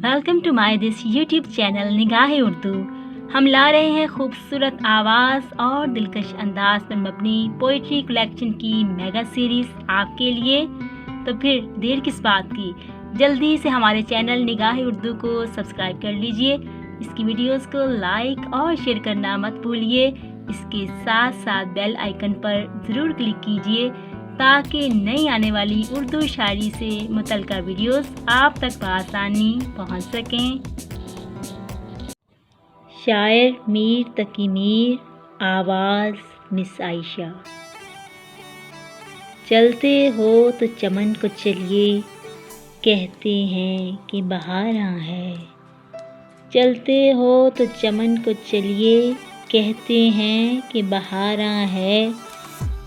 Welcome to my this YouTube channel Nigahe Urdu. हम ला रहे हैं खूबसूरत आवाज़ और दिलकश अंदाज पर मबनी पोइट्री कलेक्शन की मेगा सीरीज़ आपके लिए। तो फिर देर किस बात की, जल्दी से हमारे चैनल निगाहे उर्दू को सब्सक्राइब कर लीजिए। इसकी वीडियोस को लाइक और शेयर करना मत भूलिए। इसके साथ साथ बेल आइकन पर ज़रूर क्लिक कीजिए ताकि नई आने वाली उर्दू शायरी से मुतल्लिका वीडियोस आप तक बआसानी पहुंच सकें। शायर मीर तकी मीर, आवाज़ मिस आयशा। चलते हो तो चमन को चलिए, कहते हैं कि बहारां है। चलते हो तो चमन को चलिए, कहते हैं कि बहारां है।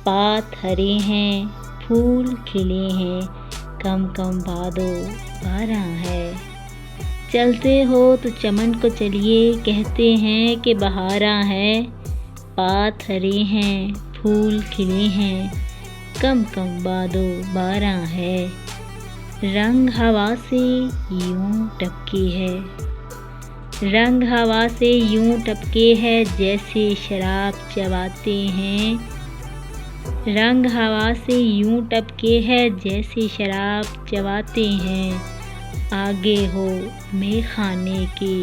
पात हरे हैं, फूल खिले हैं, कम कम भादो बारां है। चलते हो तो चमन को चलिए, कहते हैं कि बहारां है। पात हरे हैं, फूल खिले हैं, कम कम भादो बारां है। रंग हवा से यूं टपके है, रंग हवा से यूं टपके है, जैसे शराब चबाते हैं। रंग हवा से यूं टपके है, जैसे शराब चबाते हैं। आगे हो मैं खाने के,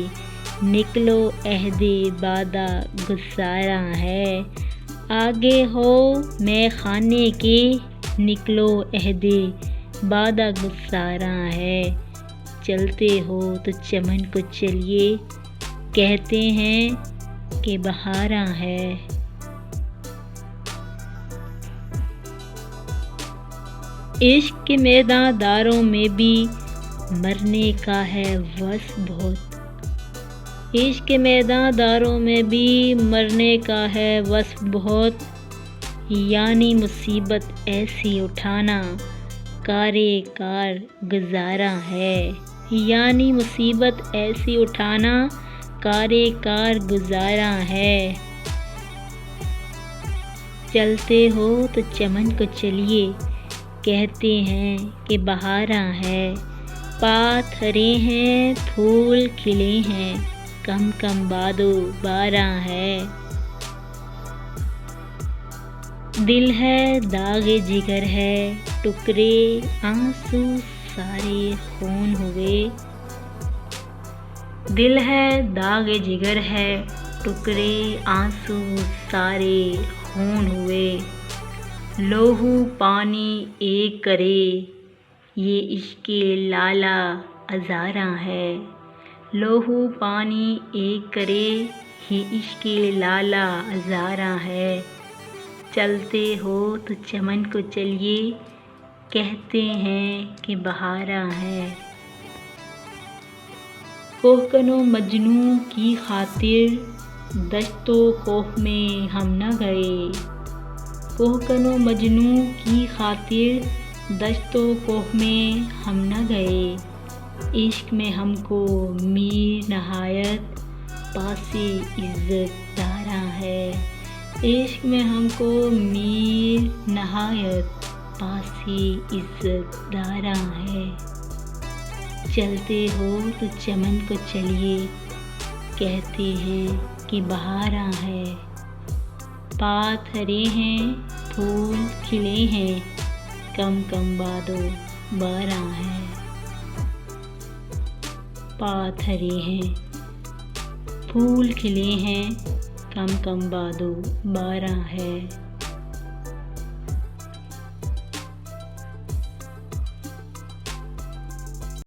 निकलो अहदे बादा गुस्सारा है। आगे हो मैं खाने के, निकलो अहदे बादा गुस्सारा है। चलते हो तो चमन को चलिए, कहते हैं कि बहारां है। इश्क के मैदानदारों में भी मरने का है वस बहुत। इश्क के मैदानदारों में भी मरने का है वस बहुत। यानी मुसीबत ऐसी उठाना कारे कार गुजारा है। यानी मुसीबत ऐसी उठाना कारे कार गुजारा है। चलते हो तो चमन को चलिए, कहते हैं कि बहारां है। पात हरे हैं, फूल खिले हैं, कम कम बादो बारां है। दिल है दागे जिगर है, टुकड़े आंसू सारे खून हुए। दिल है दागे जिगर है, टुकड़े आंसू सारे खून हुए। लोहू पानी एक करे, ये इश्के लाला अज़ारा है। लोहू पानी एक करे, ये इश्के लाला अज़ारा है। चलते हो तो चमन को चलिए, कहते हैं कि बहारां है। कोहकनो मजनू की खातिर, दश्तो कोह में हम न गए। कोहकनो मजनू की खातिर, दश्तो कोह में हम न गए। इश्क में हमको मीर नहायत पासे इज़्ज़तदारा है। इश्क में हमको मीर नहायत पासे इज़्ज़तदारा है। चलते हो तो चमन को चलिए, कहते हैं कि बहारां है। पात हरे हैं, फूल खिले हैं, कम कम बादो बारां है। पात हरे हैं, फूल खिले हैं, कम कम बादो बारां है।